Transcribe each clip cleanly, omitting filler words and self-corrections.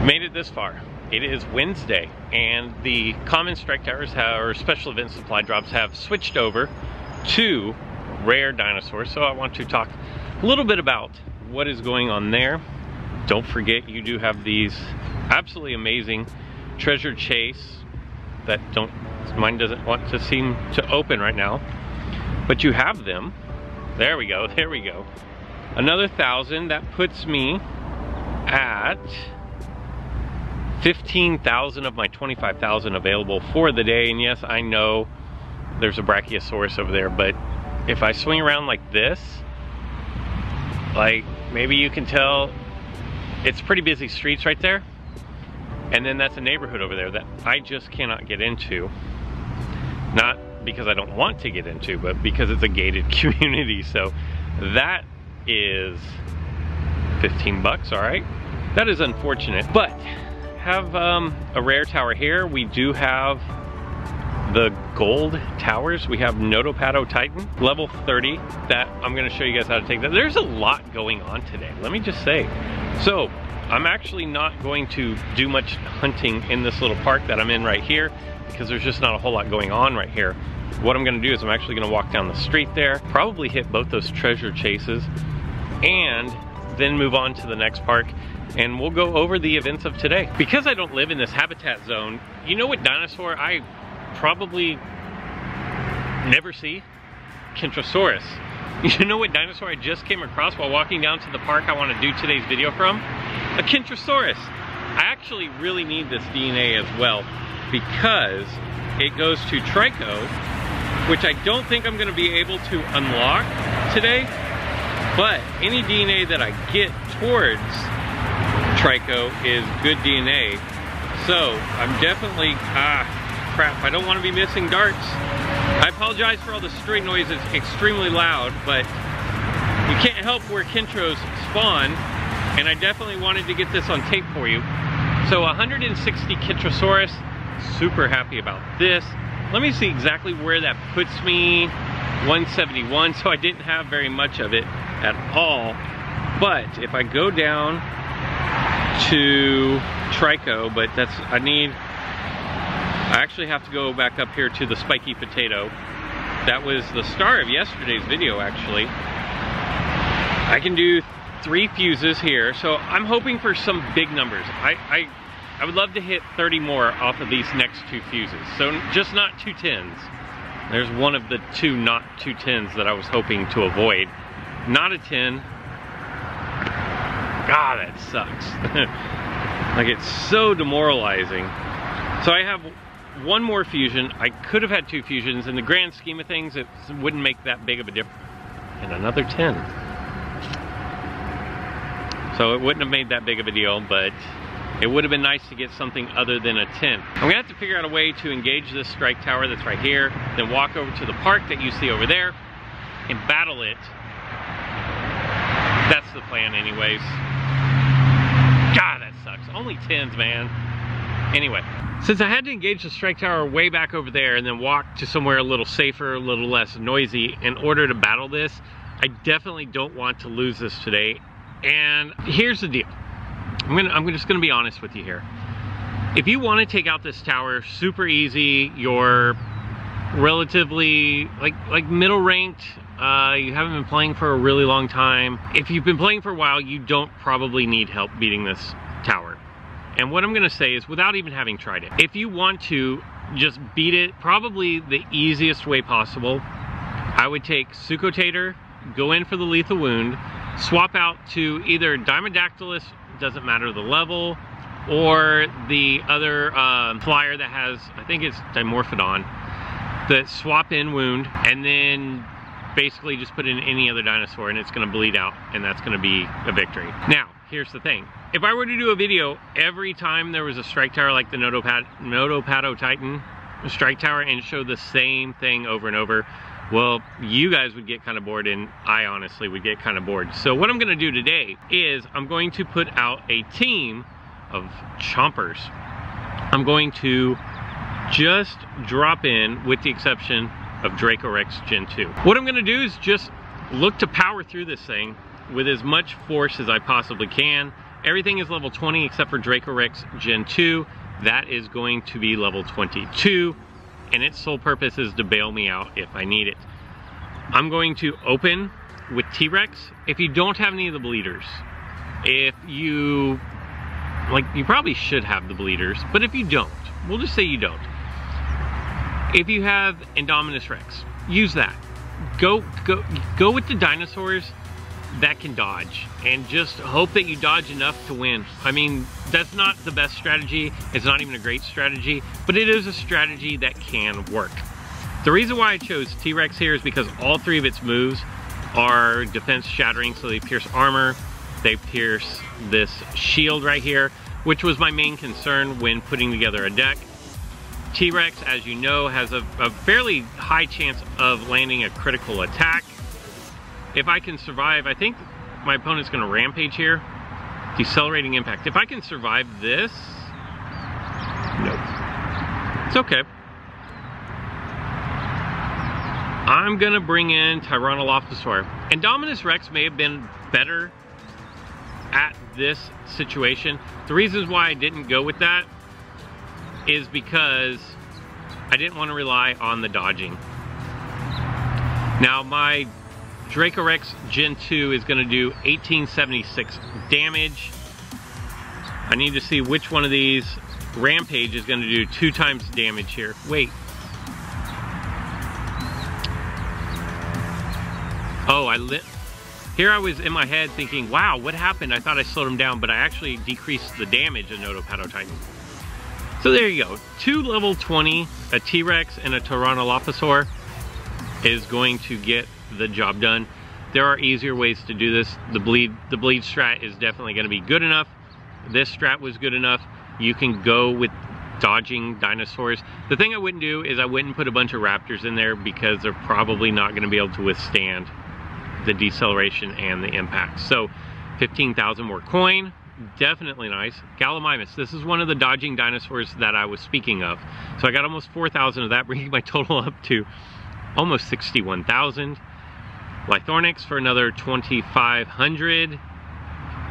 You've made it this far. It is Wednesday, and the common strike towers or special event supply drops have switched over to rare dinosaurs. So I want to talk a little bit about what is going on there. Don't forget, you do have these absolutely amazing treasure chase that mine doesn't want to seem to open right now, but you have them. There we go, there we go. Another 1,000, that puts me at 15,000 of my 25,000 available for the day. And yes, I know there's a Brachiosaurus over there, but if I swing around like this, like maybe you can tell it's pretty busy streets right there. And then that's a neighborhood over there that I just cannot get into. Not because I don't want to get into, but because it's a gated community. So that is 15 bucks, all right? That is unfortunate, but have a rare tower here. We do have the gold towers. We have Nodopatotitan, level 30, that I'm gonna show you guys how to take that. There's a lot going on today, let me just say. So I'm actually not going to do much hunting in this little park that I'm in right here because there's just not a whole lot going on right here. What I'm gonna do is I'm actually gonna walk down the street there, probably hit both those treasure chases, and then move on to the next park, and we'll go over the events of today. Because I don't live in this habitat zone, you know what dinosaur I probably never see? Kentrosaurus. You know what dinosaur I just came across while walking down to the park I want to do today's video from? A Kentrosaurus. I actually really need this DNA as well because it goes to Trico, which I don't think I'm going to be able to unlock today, but any DNA that I get towards Trico is good DNA. So I'm definitely, crap, I don't want to be missing darts. I apologize for all the street noise, it's extremely loud, but you can't help where Kentros spawn, and I definitely wanted to get this on tape for you. So 160 Kentrosaurus, super happy about this. Let me see exactly where that puts me. 171, so I didn't have very much of it at all. But if I go down to Trico, but that's, I actually have to go back up here to the spiky potato. That was the star of yesterday's video, actually. I can do 3 fuses here, so I'm hoping for some big numbers. I would love to hit 30 more off of these next 2 fuses. So just not 2 10s. There's one of the 2 not 2 10s that I was hoping to avoid. Not a 10. God, that sucks. Like, it's so demoralizing. So I have 1 more fusion. I could have had 2 fusions. In the grand scheme of things, it wouldn't make that big of a difference. And another 10. So it wouldn't have made that big of a deal, but it would have been nice to get something other than a 10. I'm gonna have to figure out a way to engage this strike tower that's right here, then walk over to the park that you see over there and battle it. That's the plan anyways. God, that sucks. Only 10s, man. Anyway, since I had to engage the strike tower way back over there and then walk to somewhere a little safer, a little less noisy in order to battle this, I definitely don't want to lose this today. And here's the deal. I'm just gonna be honest with you here. If you want to take out this tower super easy, you're relatively like middle ranked, you haven't been playing for a really long time. If you've been playing for a while, you don't probably need help beating this tower. And what I'm gonna say is, without even having tried it, if you want to just beat it, probably the easiest way possible, I would take Sucotator, go in for the lethal wound, swap out to either Dimodactylus, doesn't matter the level, or the other flyer that has, I think it's Dimorphodon, the swap in wound, and then basically just put in any other dinosaur and it's gonna bleed out, and that's gonna be a victory. Now, here's the thing. If I were to do a video every time there was a strike tower like the Nodopatotitan strike tower and show the same thing over and over, well, you guys would get kind of bored, and I honestly would get kind of bored. So what I'm gonna do today is I'm going to put out a team of chompers. I'm going to just drop in, with the exception of Dracorex Gen 2. What I'm gonna do is just look to power through this thing with as much force as I possibly can everything is level 20 except for Dracorex Gen 2. That is going to be level 22, and its sole purpose is to bail me out if I need it. I'm going to open with T-Rex. If you don't have any of the bleeders, if you, like, you probably should have the bleeders, but if you don't, we'll just say you don't. If you have Indominus Rex, use that. Go with the dinosaurs that can dodge, and just hope that you dodge enough to win. I mean, that's not the best strategy, it's not even a great strategy, but it is a strategy that can work. The reason why I chose T-Rex here is because all three of its moves are defense shattering, so they pierce armor, they pierce this shield right here, which was my main concern when putting together a deck. T-Rex, as you know, has a fairly high chance of landing a critical attack. If I can survive, I think my opponent's gonna rampage here. Decelerating impact. If I can survive this, nope. It's okay. I'm gonna bring in Tyrannolophosaur. Indominus Rex may have been better at this situation. The reasons why I didn't go with that is because I didn't want to rely on the dodging. Now my Dracorex Gen 2 is going to do 1876 damage. I need to see which one of these Rampage is going to do 2 times damage here. Wait. Oh, here I was in my head thinking, wow, what happened? I thought I slowed him down, but I actually decreased the damage of Nodopatotitan. So there you go. 2 level 20, a T-Rex and a Tyrannolophosaur is going to get the job done. There are easier ways to do this. The bleed strat is definitely going to be good enough. This strat was good enough. You can go with dodging dinosaurs. The thing I wouldn't do is I wouldn't put a bunch of raptors in there because they're probably not going to be able to withstand the deceleration and the impact. So 15,000 more coin, definitely nice. Gallimimus, this is one of the dodging dinosaurs that I was speaking of. So I got almost 4,000 of that, bringing my total up to almost 61,000. Lythornix for another 2,500.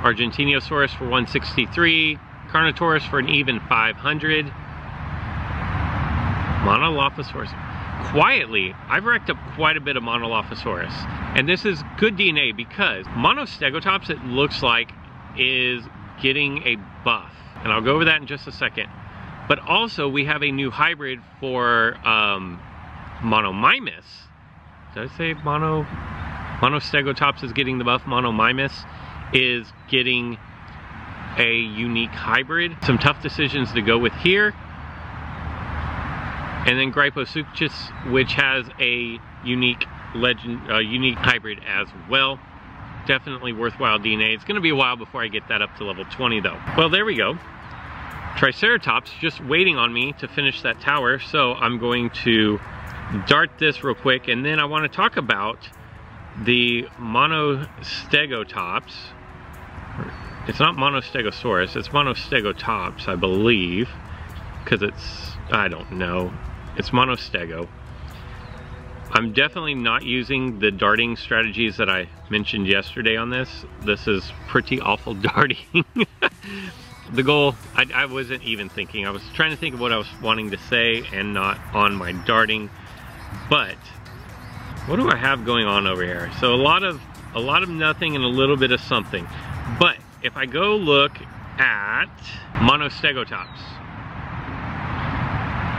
Argentinosaurus for 163. Carnotaurus for an even 500. Monolophosaurus. Quietly, I've racked up quite a bit of Monolophosaurus. And this is good DNA because Monostegotops, it looks like, is getting a buff. And I'll go over that in just a second. But also, we have a new hybrid for Monomimus. Did I say Monostegotops is getting the buff? Monomimus is getting a unique hybrid. Some tough decisions to go with here. And then Gryposuchus, which has a unique unique hybrid as well. Definitely worthwhile DNA. It's going to be a while before I get that up to level 20 though. Well, there we go. Triceratops just waiting on me to finish that tower, so I'm going to dart this real quick, and then I want to talk about the Monostegotops. It's not Monostegosaurus, it's Monostegotops, I believe, because it's, I don't know, it's Monostego. I'm definitely not using the darting strategies that I mentioned yesterday on this. This is pretty awful darting. The goal, I wasn't even thinking. I was trying to think of what I was wanting to say and not on my darting. But what do I have going on over here? So a lot of nothing and a little bit of something. But if I go look at Monostegotops,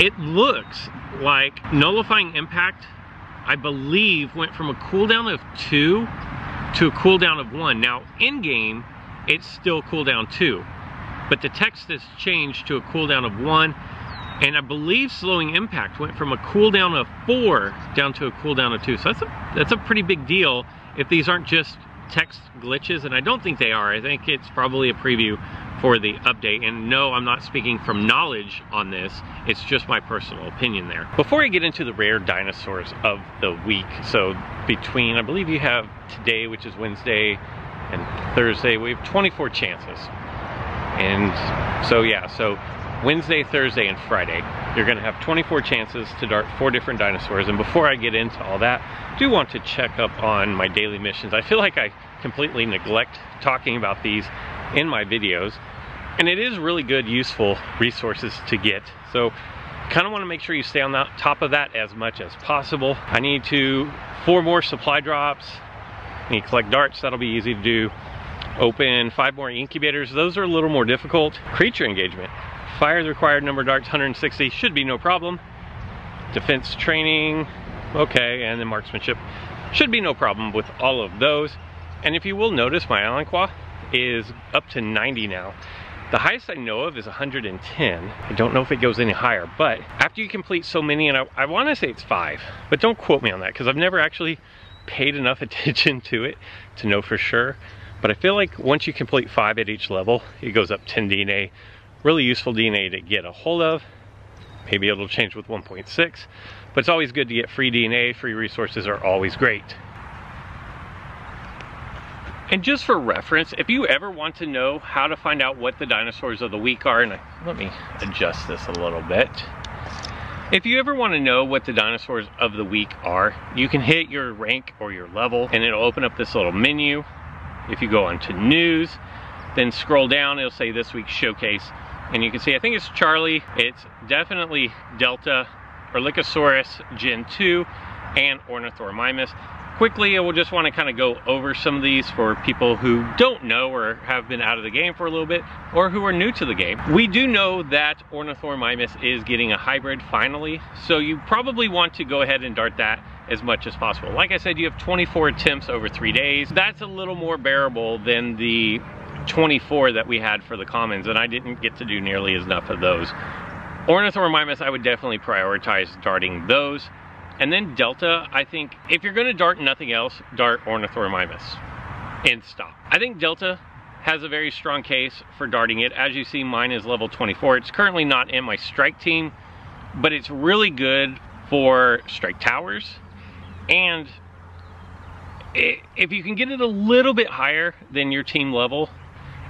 it looks like Nullifying Impact, I believe, went from a cooldown of 2 to a cooldown of 1. Now, in-game, it's still cooldown 2. But the text has changed to a cooldown of 1. And I believe Slowing Impact went from a cooldown of 4 down to a cooldown of 2. So that's a pretty big deal if these aren't just text glitches. And I don't think they are. I think it's probably a preview for the update. And no, I'm not speaking from knowledge on this. It's just my personal opinion there. Before I get into the rare dinosaurs of the week, so between, I believe you have today, which is Wednesday, and Thursday, we have 24 chances. And so yeah, so Wednesday, Thursday, and Friday, you're gonna have 24 chances to dart 4 different dinosaurs. And before I get into all that, I do want to check up on my daily missions. I feel like I completely neglect talking about these in my videos, and it is really good, useful resources to get. So kind of want to make sure you stay on the top of that as much as possible. I need 4 more supply drops. I need to collect darts, that'll be easy to do. Open 5 more incubators, those are a little more difficult. Creature engagement, fire the required number of darts, 160, should be no problem. Defense training, okay, and then marksmanship, should be no problem with all of those. And if you will notice, my Allen Qua is up to 90 now. The highest I know of is 110. I don't know if it goes any higher, but after you complete so many, and I want to say it's 5, but don't quote me on that because I've never actually paid enough attention to it to know for sure. But I feel like once you complete 5 at each level, it goes up 10 DNA. Really useful DNA to get a hold of. Maybe it'll change with 1.6, but it's always good to get free DNA. Free resources are always great. And just for reference, if you ever want to know how to find out what the dinosaurs of the week are, and let me adjust this a little bit. If you ever want to know what the dinosaurs of the week are, you can hit your rank or your level and it'll open up this little menu. If you go on to news, then scroll down, it'll say this week's showcase. And you can see, I think it's Charlie, it's definitely Delta, Orlycosaurus Gen 2, and Ornithorhynchus. Quickly, I will just want to kind of go over some of these for people who don't know or have been out of the game for a little bit, or who are new to the game. We do know that Ornithorhynchus is getting a hybrid finally, so you probably want to go ahead and dart that as much as possible. Like I said, you have 24 attempts over 3 days. That's a little more bearable than the 24 that we had for the commons, and I didn't get to do nearly enough of those. Ornithorhynchus, I would definitely prioritize darting those. And then Delta, I think if you're gonna dart nothing else, dart Ornithorhynchus and stop. I think Delta has a very strong case for darting it. As you see, mine is level 24. It's currently not in my strike team, but it's really good for strike towers. And if you can get it a little bit higher than your team level,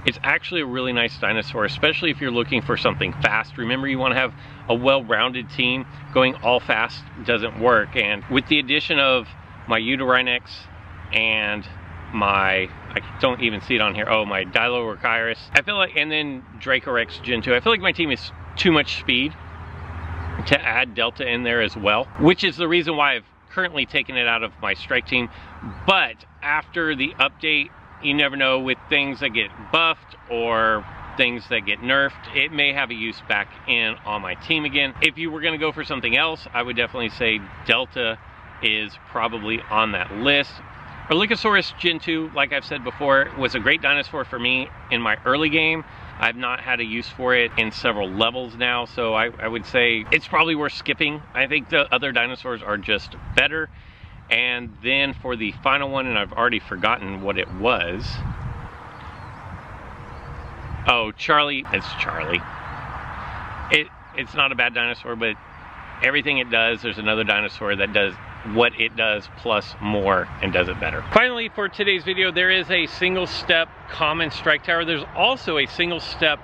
it's actually a really nice dinosaur, especially if you're looking for something fast. Remember, you want to have a well-rounded team. Going all fast doesn't work. And with the addition of my Eudorynex and my, I don't even see it on here, oh, my Dilorhynchus, I feel like, and then Dracorex Gen 2, I feel like my team is too much speed to add Delta in there as well, which is the reason why I've currently taken it out of my strike team. But after the update, you never know, with things that get buffed or things that get nerfed, it may have a use back in on my team again. If you were going to go for something else, I would definitely say Delta is probably on that list. Orlycosaurus Gen 2, like I've said before, was a great dinosaur for me in my early game. I've not had a use for it in several levels now, so I would say it's probably worth skipping. I think the other dinosaurs are just better. And then for the final one, and I've already forgotten what it was. Oh, Charlie. It's Charlie. It's not a bad dinosaur, but everything it does, there's another dinosaur that does what it does plus more and does it better. Finally, for today's video, there is a single step common strike tower. There's also a single step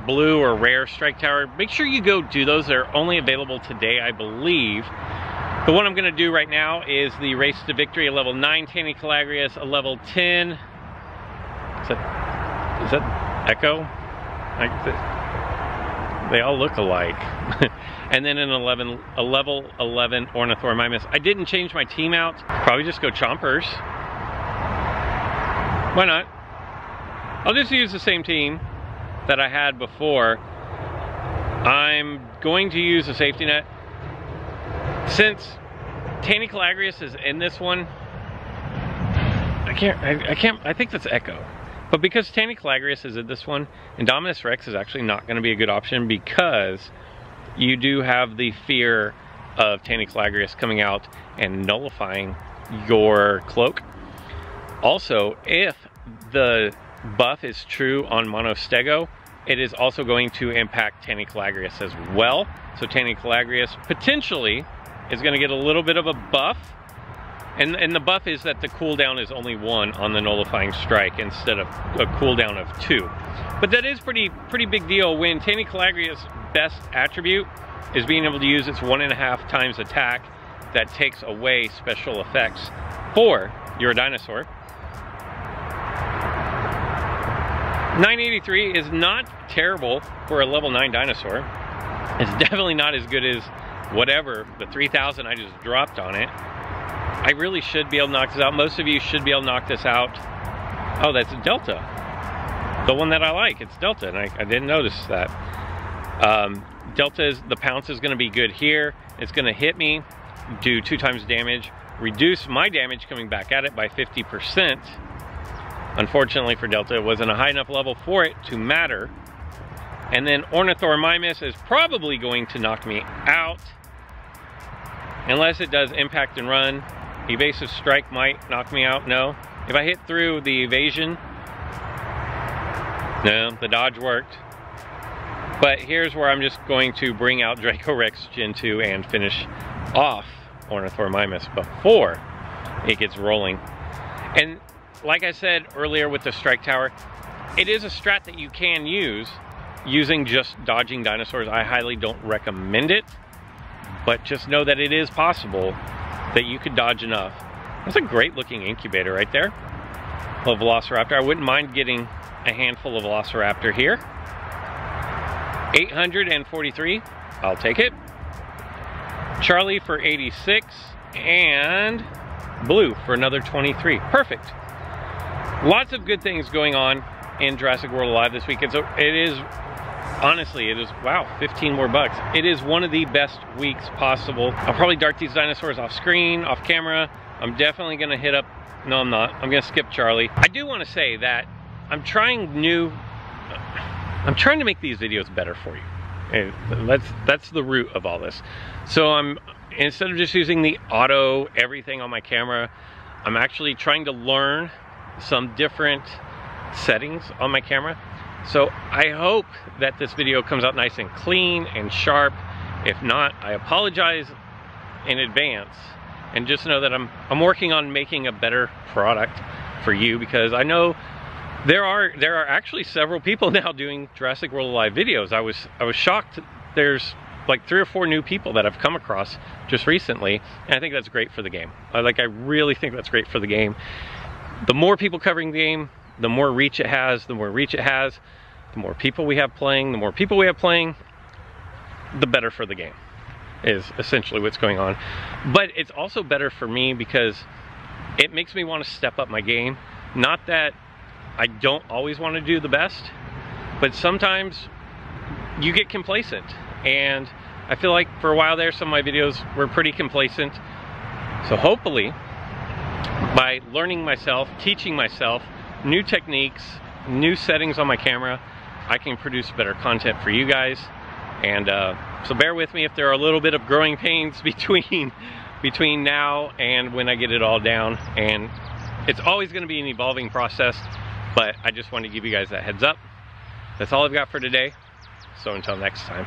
blue or rare strike tower. Make sure you go do those. They're only available today, I believe. The one I'm going to do right now is the Race to Victory, a level 9 Tanicolagrius, a level 10. Is that Echo? They all look alike. And then a level 11 Ornithorhynchus. I didn't change my team out. Probably just go Chompers. Why not? I'll just use the same team that I had before. I'm going to use a safety net. Since Tanicolagrius is in this one, I think that's Echo. But because Tanicolagrius is in this one, Indominus Rex is actually not going to be a good option because you do have the fear of Tanicolagrius coming out and nullifying your cloak. Also, if the buff is true on Monostego, it is also going to impact Tanicolagrius as well. So Tanicolagrius potentially is going to get a little bit of a buff, and the buff is that the cooldown is only 1 on the nullifying strike instead of a cooldown of 2. But that is pretty big deal when Tanicolagrius' best attribute is being able to use its 1.5 times attack that takes away special effects for your dinosaur. 983 is not terrible for a level 9 dinosaur. It's definitely not as good as whatever, the 3000 I just dropped on it. I really should be able to knock this out. Most of you should be able to knock this out. Oh, that's Delta. The one that I like, it's Delta, and I didn't notice that. Delta is, the pounce is gonna be good here. It's gonna hit me, do 2 times damage, reduce my damage coming back at it by 50%. Unfortunately for Delta, it wasn't a high enough level for it to matter. And then Ornithorhynchus is probably going to knock me out, unless it does impact and run. Evasive strike might knock me out, no. If I hit through the evasion, no, the dodge worked. But here's where I'm just going to bring out Dracorex Gen 2 and finish off Ornithorhynchus before it gets rolling. And like I said earlier with the strike tower, it is a strat that you can use using just dodging dinosaurs. I highly don't recommend it, but just know that it is possible that you could dodge enough. That's a great looking incubator right there. A Velociraptor. I wouldn't mind getting a handful of Velociraptor here. 843, I'll take it. Charlie for 86, and Blue for another 23. Perfect. Lots of good things going on in Jurassic World Alive this weekend. So it is, honestly, it is, wow, 15 more bucks. It is one of the best weeks possible. I'll probably dart these dinosaurs off screen, off camera. I'm definitely gonna hit up, no I'm not, I'm gonna skip Charlie. I do wanna say that I'm trying to make these videos better for you. And that's the root of all this. So instead of just using the auto everything on my camera, I'm actually trying to learn some different settings on my camera. So I hope that this video comes out nice and clean and sharp. If not, I apologize in advance, and just know that I'm working on making a better product for you, because I know there are actually several people now doing Jurassic World Alive videos. I was shocked. There's like 3 or 4 new people that I've come across just recently, and I think that's great for the game. I really think that's great for the game. The more people covering the game, the more reach it has. The more reach it has, the more people we have playing. The more people we have playing, the better for the game, is essentially what's going on. But it's also better for me because it makes me want to step up my game. Not that I don't always want to do the best, but sometimes you get complacent, and I feel like for a while there some of my videos were pretty complacent. So hopefully by learning myself, teaching myself new techniques, new settings on my camera, I can produce better content for you guys. And so bear with me if there are a little bit of growing pains between now and when I get it all down. And it's always going to be an evolving process, but I just wanted to give you guys that heads up. That's all I've got for today. So until next time.